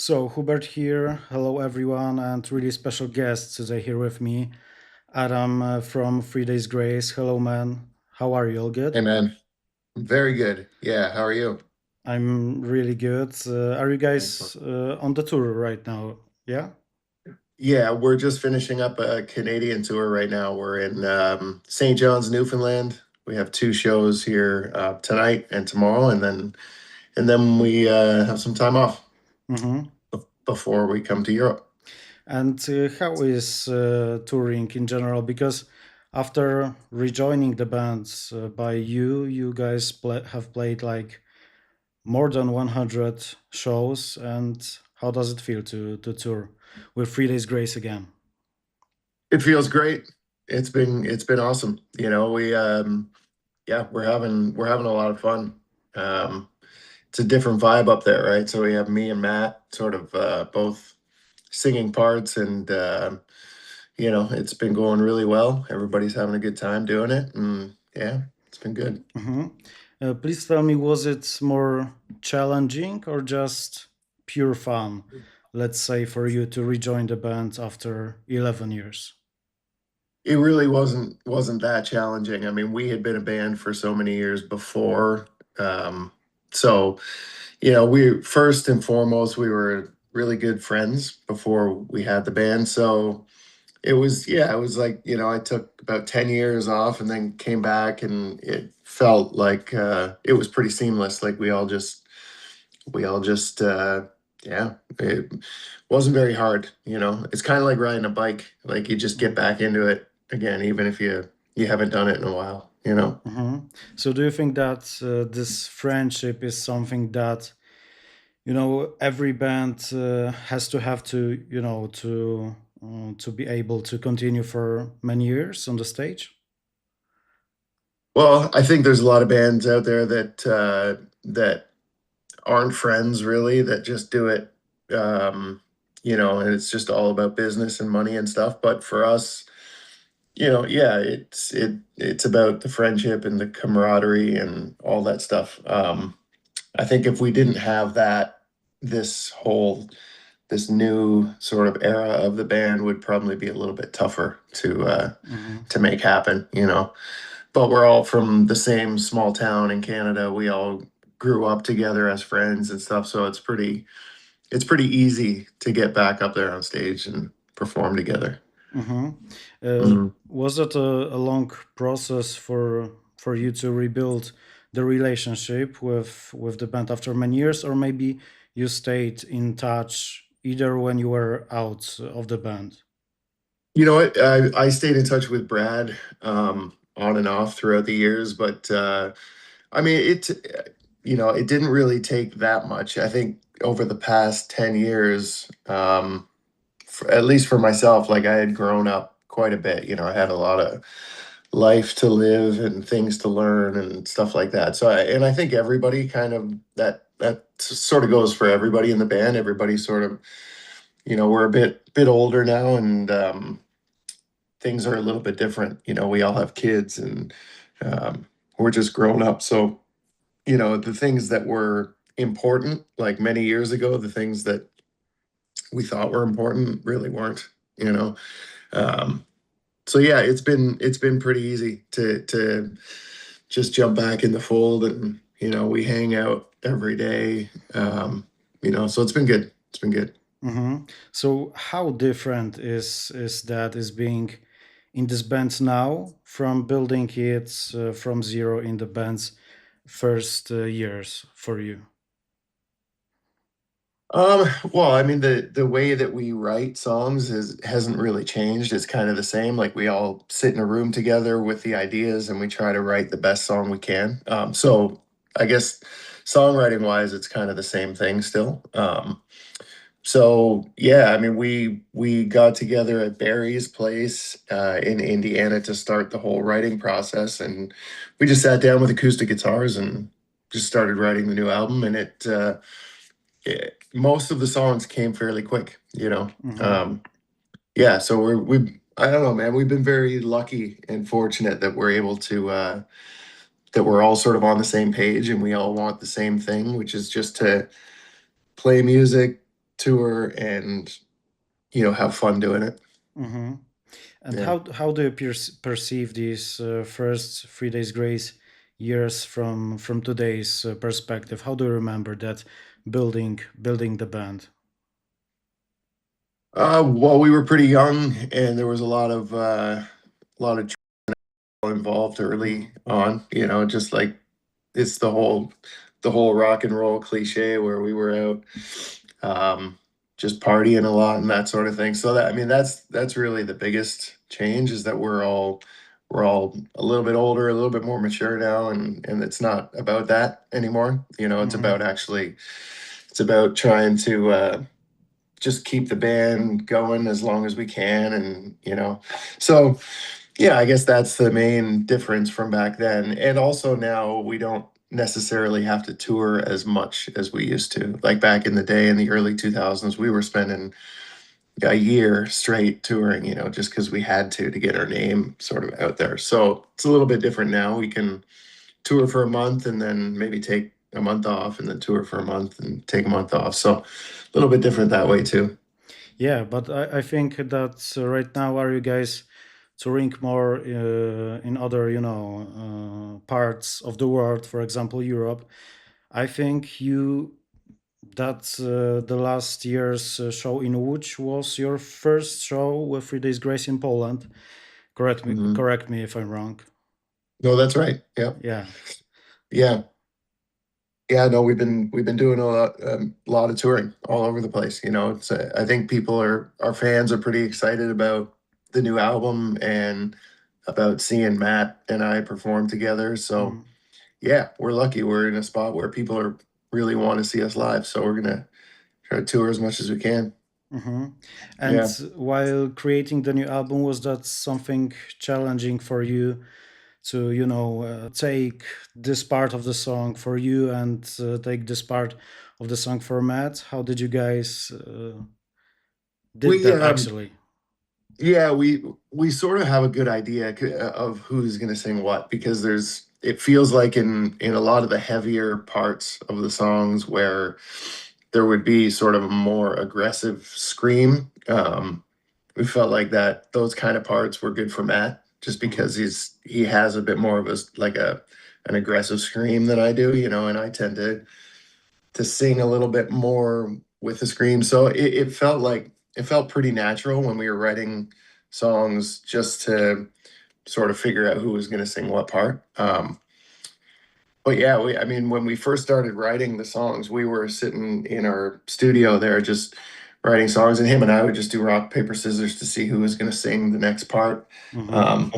So, Hubert here. Hello, everyone, and really special guest today here with me, Adam from 3 Days Grace. Hello, man. How are you? All Hey good? man, very good. Yeah, how are you? I'm really good. Are you guys Excellent. on the tour right now? Yeah? Yeah, we're just finishing up a Canadian tour right now. We're in St. John's, Newfoundland. We have two shows here tonight and tomorrow, and then we have some time off hmm before we come to Europe. And how is touring in general? Because after rejoining the bands by you, you guys have played like more than 100 shows. And how does it feel to tour with 3 Days Grace again? It feels great. It's been awesome. We yeah, we're having a lot of fun. Um, it's a different vibe up there, right? So we have me and Matt sort of both singing parts and it's been going really well. Everybody's having a good time doing it, and yeah, it's been good. Mhm. Please tell me, was it more challenging or just pure fun? Let's say for you to rejoin the band after 11 years. It really wasn't that challenging. I mean, we had been a band for so many years before. So, we first and foremost we were really good friends before we had the band. So it was like, I took about 10 years off and then came back, and it felt like it was pretty seamless. Like we all just yeah, it wasn't very hard. It's kind of like riding a bike. Like you just get back into it again, even if you haven't done it in a while. Mhm. So, do you think that this friendship is something that every band has to have to to be able to continue for many years on the stage? Well, I think there's a lot of bands out there that aren't friends really, that just do it, and it's just all about business and money and stuff. But for us, yeah, it's about the friendship and the camaraderie and all that stuff. I think if we didn't have that, this whole this new sort of era of the band would probably be a little bit tougher Mhm. to make happen. But we're all from the same small town in Canada. We all grew up together as friends and stuff, so it's pretty easy to get back up there on stage and perform together. Mhm. Mhm. Was it a long process for you to rebuild the relationship with the band after many years, or maybe you stayed in touch either when you were out of the band? You know what? I stayed in touch with Brad on and off throughout the years, but I mean, it didn't really take that much. I think over the past 10 years, at least for myself, like I had grown up quite a bit. I had a lot of life to live and things to learn and stuff like that. And I think everybody kind of that sort of goes for everybody in the band. Everybody sort of, we're a bit older now, and things are a little bit different. We all have kids, and we're just grown up. So, the things that were important like many years ago, the things that we thought were important really weren't, you know. Um, so yeah, it's been pretty easy to just jump back in the fold, and we hang out every day. So it's been good. It's been good. So how different is that is being in this band now from building it from zero in the band's first years for you? Well, I mean, the way that we write songs hasn't really changed. It's kind of the same. Like we all sit in a room together with the ideas, and we try to write the best song we can. So I guess songwriting wise, it's kind of the same thing still. So yeah, I mean, we got together at Barry's place in Indiana to start the whole writing process, and we just sat down with acoustic guitars and just started writing the new album. And most of the songs came fairly quick. hmm Um, yeah, so we I don't know, man. We've been very lucky and fortunate that we're able to that we're all sort of on the same page, and we all want the same thing, which is just to play music, tour and, have fun doing it. Hmm. And Yeah. how do you perceive these first 3 days grace years from today's perspective? How do you remember that building the band? Well, we were pretty young, and there was a lot of involved early Hmm. on. Just like it's the whole rock and roll cliche where we were out, um, just partying a lot and that sort of thing. So that's really the biggest change, is that we're all a little bit older, a little bit more mature now, and it's not about that anymore. It's Hmm. about actually it's about trying to just keep the band going as long as we can, and so yeah, I guess that's the main difference from back then. And also now we don't necessarily have to tour as much as we used to. Like back in the day in the early 2000s, we were spending a year straight touring, just because we had to get our name sort of out there. So it's a little bit different now. We can tour for a month and then maybe take a month off and then tour for a month and take a month off. So a little bit different that way too. Yeah, but I think that right now, are you guys touring more in other, parts of the world, for example, Europe? I think the last year's show in Łódź was your first show with 3 days grace in Poland. Mhm. Correct me if I'm wrong. No, that's right. Yeah. Yeah. Yeah. Yeah, no, we've been doing a lot of touring all over the place. I think our fans are pretty excited about the new album and about seeing Matt and I perform together. So Mm. yeah, we're lucky. We're in a spot where people are really want to see us live. So we're gonna try to tour as much as we can. Hmm. And Yeah. while creating the new album, was that something challenging for you to, take this part of the song for you and take this part of the song for Matt? How did you guys did We that actually? Yeah, we sort of have a good idea of who's going to sing what, because it feels like in a lot of the heavier parts of the songs where there would be sort of a more aggressive scream. We felt like that those kind of parts were good for Matt, just Hmm. because he has a bit more of an aggressive scream than I do, and I tend to sing a little bit more with the scream. So it felt pretty natural when we were writing songs, just to sort of figure out who was going to sing what part. But yeah, I mean, when we first started writing the songs, we were sitting in our studio there just writing songs, and him and I would just do rock, paper, scissors to see who was going to sing the next part. Hmm.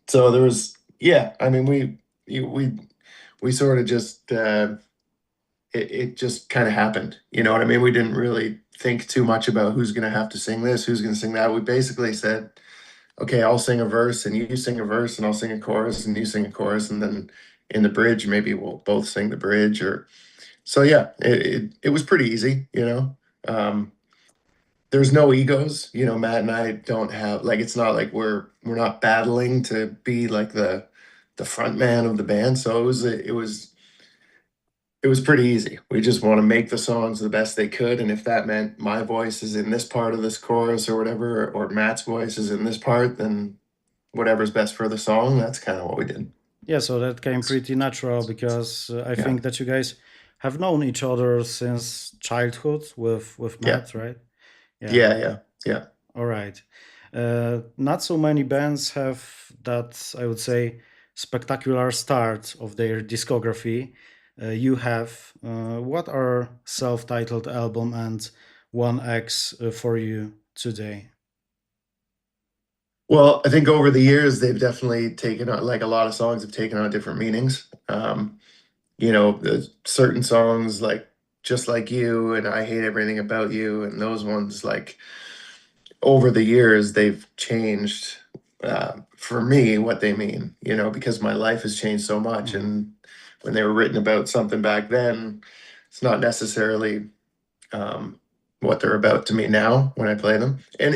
So there was, yeah, I mean, we sort of just, it just kind of happened. You know what I mean? We didn't really think too much about who's going to have to sing this, who's going to sing that. We basically said, okay, I'll sing a verse and you sing a verse, and I'll sing a chorus and you sing a chorus. And then in the bridge, maybe we'll both sing the bridge. Or so, yeah, it was pretty easy. There's no egos. Matt and I don't have, like, it's not like we're not battling to be like the front man of the band. So it was pretty easy. We just want to make the songs the best they could, and if that meant my voice is in this part of this chorus or whatever, or Matt's voice is in this part, then whatever's best for the song, that's kind of what we did. Yeah, so that came pretty natural because I Yeah, think that you guys have known each other since childhood with yeah, Matt, right? Yeah. yeah, yeah, yeah. All right. Not so many bands have that, I would say, spectacular start of their discography. You have. What are self-titled album and One X for you today? Well, I think over the years they've definitely taken on, like, a lot of songs have taken on different meanings. There's certain songs like "Just Like You" and "I Hate Everything About You," and those ones, like, over the years they've changed, for me, what they mean, because my life has changed so much. Mhm. And when they were written about something back then, it's not necessarily, um, what they're about to me now when I play them. And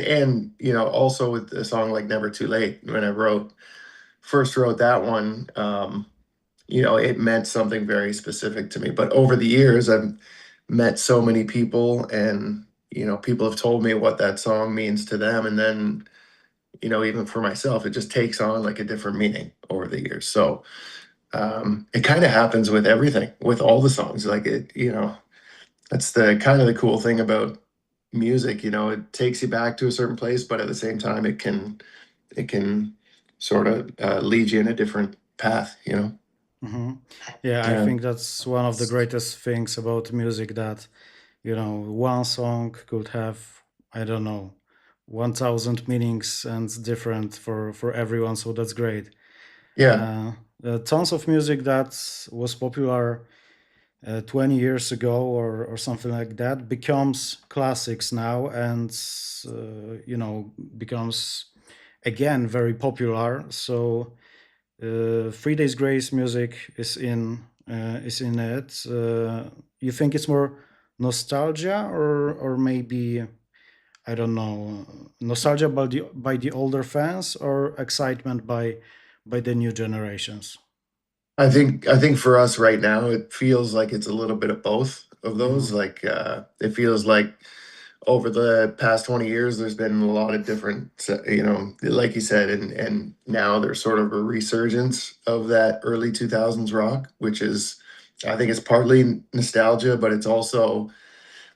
also with a song like "Never Too Late," when I first wrote that one, it meant something very specific to me. But over the years, I've met so many people and people have told me what that song means to them, and then, even for myself, it just takes on like a different meaning over the years. So it kind of happens with everything, with all the songs. Like that's the kind of the cool thing about music. It takes you back to a certain place, but at the same time, it can sort of lead you in a different path. Hmm. Yeah, I Yeah. think that's one of the greatest things about music, that one song could have, I don't know, 1,000 meanings and different for everyone. So that's great. Yeah. Uh, Tons of music that was popular 20 years ago or something like that becomes classics now, and becomes again very popular. So 3 Days Grace music is in it. You think it's more nostalgia, or maybe, I don't know, nostalgia by the older fans, or excitement by the new generations? I think for us right now, it feels like it's a little bit of both of those. Hmm. Like it feels like over the past 20 years, there's been a lot of different, like you said, and now there's sort of a resurgence of that early 2000s rock, which is, I think it's partly nostalgia, but it's also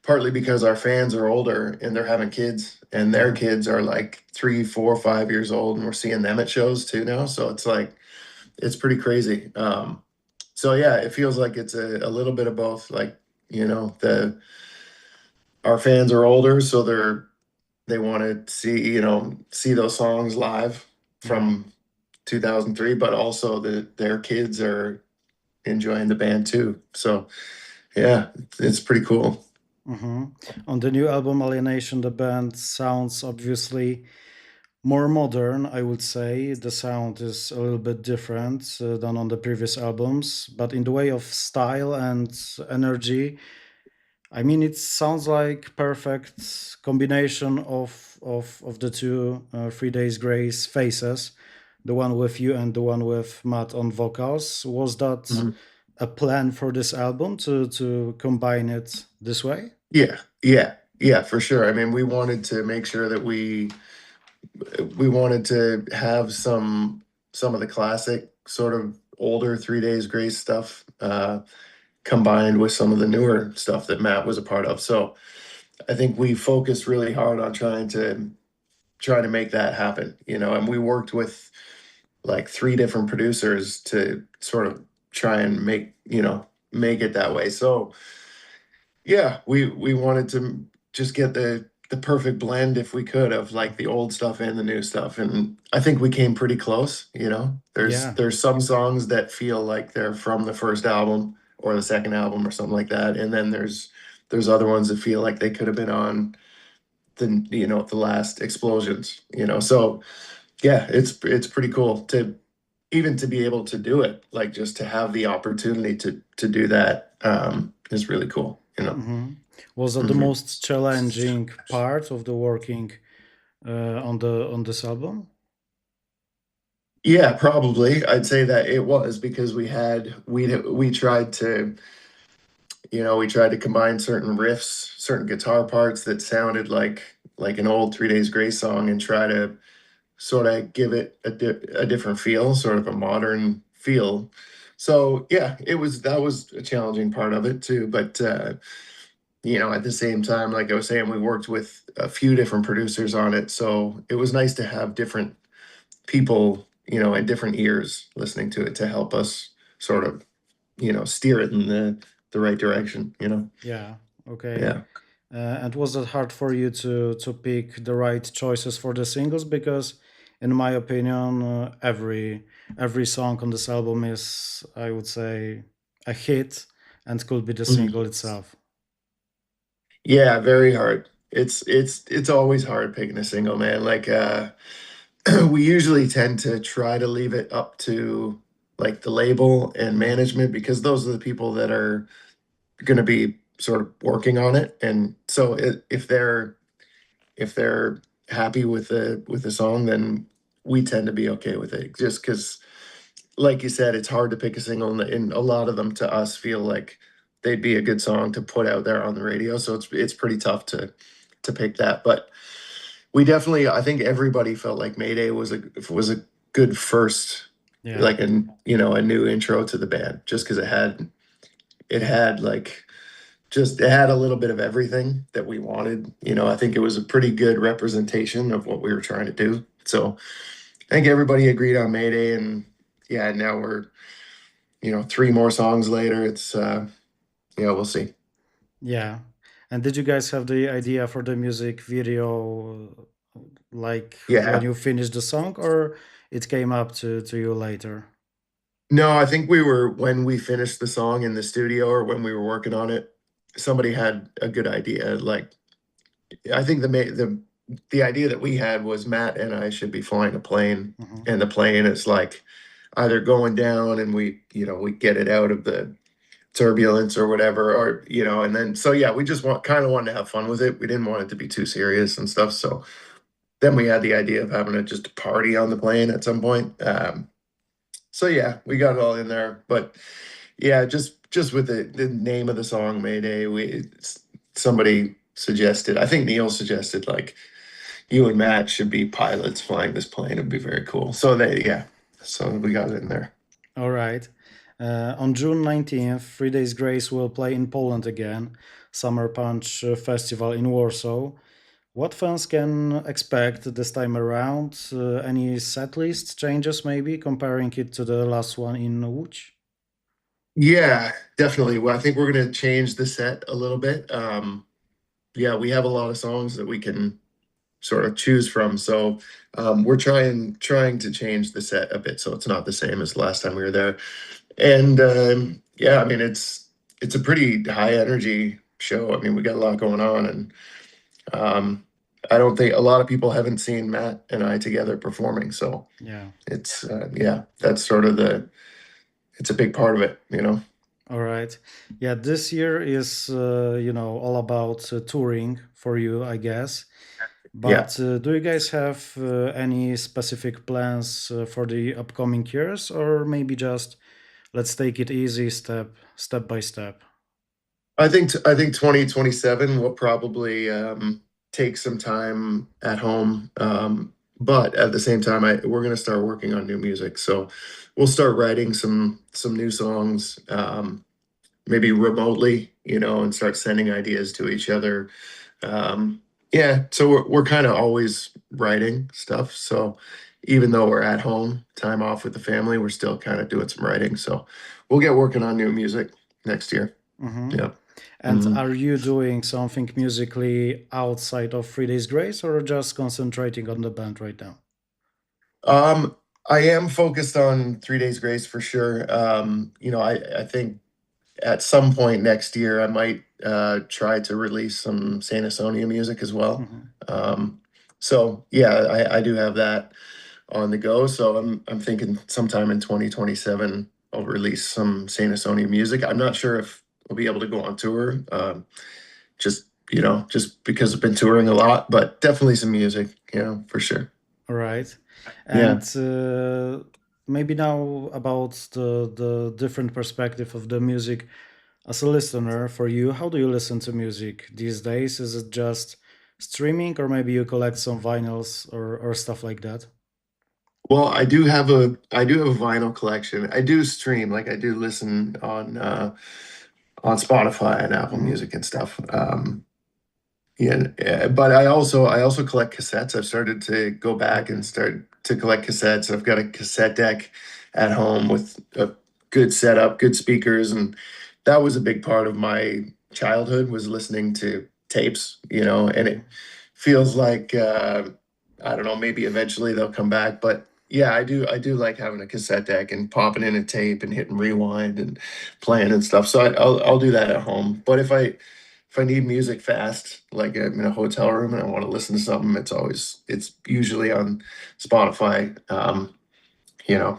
partly because our fans are older and they're having kids, and their Hmm. kids are like 3, 4, 5 years old, and we're seeing them at shows too now. So it's like, it's pretty crazy. So yeah, it feels like it's a little bit of both. Like, the our fans are older, so they want to see those songs live Yeah. from 2003, but also their kids are enjoying the band too. So yeah, it's pretty cool. Hmm. On the new album Alienation, the band sounds obviously more modern, I would say. The sound is a little bit different than on the previous albums, but in the way of style and energy, I mean, it sounds like perfect combination of the two 3 Days Grace faces, the one with you and the one with Matt on vocals. Was that Mhm. a plan for this album to combine it this way? Yeah, yeah, yeah, for sure. I mean, we wanted to make sure that we wanted to have some of the classic sort of older 3 Days Grace stuff combined with some of the newer stuff that Matt was a part of. So I think we focused really hard on trying to make that happen, and we worked with like three different producers to sort of try and make it that way. So yeah, we wanted to just get the perfect blend if we could of like the old stuff and the new stuff, and I think we came pretty close. There's Yeah, there's some songs that feel like they're from the first album or the second album or something like that, and then there's other ones that feel like they could have been on the last explosions. So yeah, it's pretty cool to even to be able to do it, like just to have the opportunity to do that is really cool. hmm. Was that the Mhm. most challenging part of the working on this album? Yeah, probably. I'd say that it was because we tried to combine certain riffs, certain guitar parts that sounded like an old 3 Days Grace song, and try to sort of give it a different feel, sort of a modern feel. So yeah, that was a challenging part of it too. But at the same time, like I was saying, we worked with a few different producers on it, so it was nice to have different people, and different ears listening to it to help us sort of, steer it in the right direction. Yeah. Okay. Yeah. And was it hard for you to pick the right choices for the singles? Because, in my opinion, every song on this album is, I would say, a hit, and could be the Mhm. single itself. Yeah, very hard. It's always hard picking a single, man. Like we usually tend to try to leave it up to like the label and Hmm. management, because those are the people that are going to be sort of working on it. And so if they're happy with the song, then we tend to be okay with it. Just because, like you said, it's hard to pick a single, and a lot of them to us feel like they'd be a good song to put out there on the radio. So it's pretty tough to pick that, but we definitely, I think everybody felt like Mayday was a good first, Yeah. like a new intro to the band, just because it had like it had a little bit of everything that we wanted. I think it was a pretty good representation of what we were trying to do. So I think everybody agreed on Mayday, and yeah, now we're 3 more songs later. It's yeah, we'll see. Yeah. And did you guys have the idea for the music video like when Yeah. you finished the song, or it came up to you later? No, I think when we finished the song in the studio or when we were working on it, somebody had a good idea. Like, I think the idea that we had was Matt and I should be flying a plane, Hmm. and the plane is like either going down and we get it out of the turbulence or whatever, or and then so yeah, we just kind of wanted to have fun with it. We didn't want it to be too serious and stuff. So then we had the idea of having it just a party on the plane at some point. So yeah, we got it all in there. But yeah, just with the name of the song Mayday, somebody suggested, I think Neil suggested, like, you and Matt should be pilots flying this plane. It'd be very cool. So yeah, so we got it in there. All right. On June 19th, 3 Days Grace will play in Poland again, Summer Punch Festival in Warsaw. What fans can expect this time around? Any setlist changes, maybe comparing it to the last one in Łódź? Yeah, definitely. Well, I think we're gonna change the set a little bit. Yeah, we have a lot of songs that we can sort of choose from. So we're trying to change the set a bit so it's not the same as the last time we were there. And yeah, I mean it's a pretty high energy show. I mean, we got a lot going on, and um, I don't think a lot of people haven't seen Matt and I together performing. So Yeah. it's yeah, that's sort of it's a big part of it. All right. Yeah, this year is, all about touring for you, I guess. Yeah. But do you guys have any specific plans for the upcoming years, or maybe just let's take it easy, step by step? I think 2027 will probably take some time at home, but at the same time, we're gonna start working on new music. So we'll start writing some new songs, maybe remotely, and start sending ideas to each other. Yeah, so we're kind of always writing stuff. So even though we're at home, time off with the family, we're still kind of doing some writing. So we'll get working on new music next year. Hmm. Yeah. And Mhm. are you doing something musically outside of 3 Days Grace, or just concentrating on the band right now? Um, I am focused on 3 Days Grace for sure. I think at some point next year I might try to release some Saint Asonia music as well. Hmm. So yeah, I do have that on the go. So I'm thinking sometime in 2027 I'll release some Saint Asonia music. I'm not sure if we'll be able to go on tour. Just because I've been touring a lot, but definitely some music, for sure. All right. Yeah. And maybe now about the different perspective of the music as a listener for you. How do you listen to music these days? Is it just streaming, or maybe you collect some vinyls or stuff like that? Well, I do have a vinyl collection. I do stream, like I do listen on Spotify and Apple Hmm. Music and stuff. Yeah, but I also collect cassettes. I've started to go back Okay. and start to collect cassettes. I've got a cassette deck at home with a good setup, good speakers, and that was a big part of my childhood, was listening to tapes, and it Hmm. feels like I don't know, maybe eventually they'll come back, but yeah, I do like having a cassette deck and popping in a tape and hitting rewind and playing and stuff. So I'll do that at home. But if I need music fast, like I'm in a hotel room and I want to listen to something, it's usually on Spotify.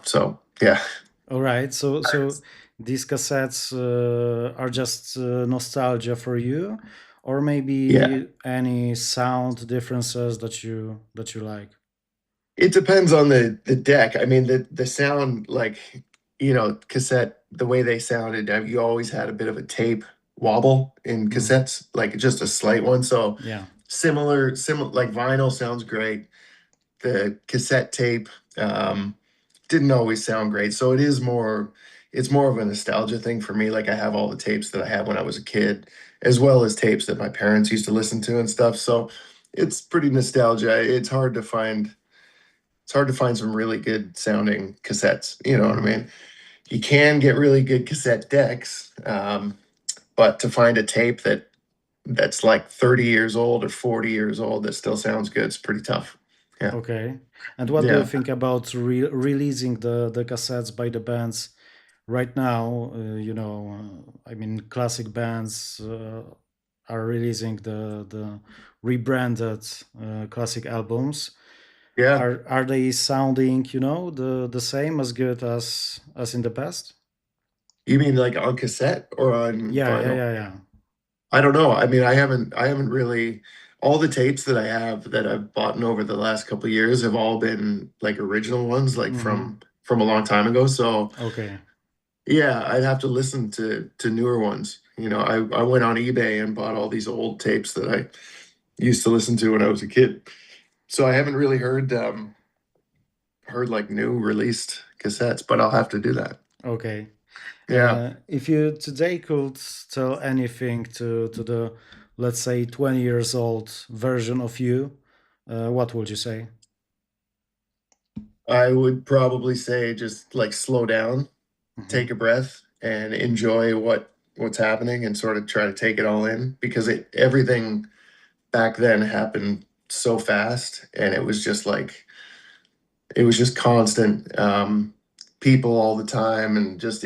So yeah. All right. So these cassettes are just nostalgia for you, or Yeah. maybe any sound differences that you like. It depends on the deck. I mean, the sound, like, cassette, the way they sounded, you always had a bit of a tape wobble in Mm. cassettes, like just a slight one. So Yeah. similar, like vinyl sounds great. The cassette tape didn't always sound great. So it's more of a nostalgia thing for me. Like I have all the tapes that I had when I was a kid, as well as tapes that my parents used to listen to and stuff. So it's pretty nostalgia. It's hard to find some really good sounding cassettes. You know what I Mhm. mean? You can get really good cassette decks, but to find a tape that's like 30 years old or 40 years old that still sounds good, it's pretty tough. Yeah. Okay. And what do you Yeah. think about releasing the cassettes by the bands right now? I mean, classic bands are releasing the rebranded classic albums. Yeah. Are they sounding, the same, as good as in the past? You mean like on cassette or on Yeah, yeah, vinyl? yeah, yeah. I don't know. I mean, I haven't really all the tapes that I have that I've bought over the last couple of years have all been like original ones, like Hmm. from a long time ago. So Okay. yeah, I'd have to listen to newer ones. You know, I went on eBay and bought all these old tapes that I used to listen to when I was a kid. So I haven't really heard like new released cassettes, but I'll have to do that. Okay. Yeah. If you today could tell anything to the, let's say, 20 years old version of you, what would you say? I would probably say just like slow down, Hmm. take a breath and enjoy what's happening and sort of try to take it all in because everything back then happened so fast and it was just constant people all the time and just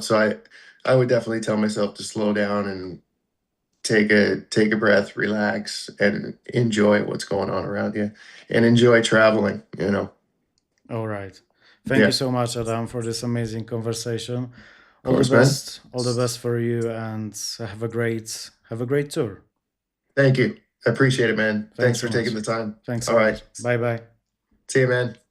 so I would definitely tell myself to slow down and take a breath, relax and enjoy what's going on around you and enjoy traveling, you know. All right. Thank Yeah, you of so much, Adam, for this amazing conversation. All the course, man. best. All the best for you, and have a great tour. Thank you. I appreciate it, man. Thanks Thanks so for taking much. the time. Thanks so All right. much. Bye bye. See you, man.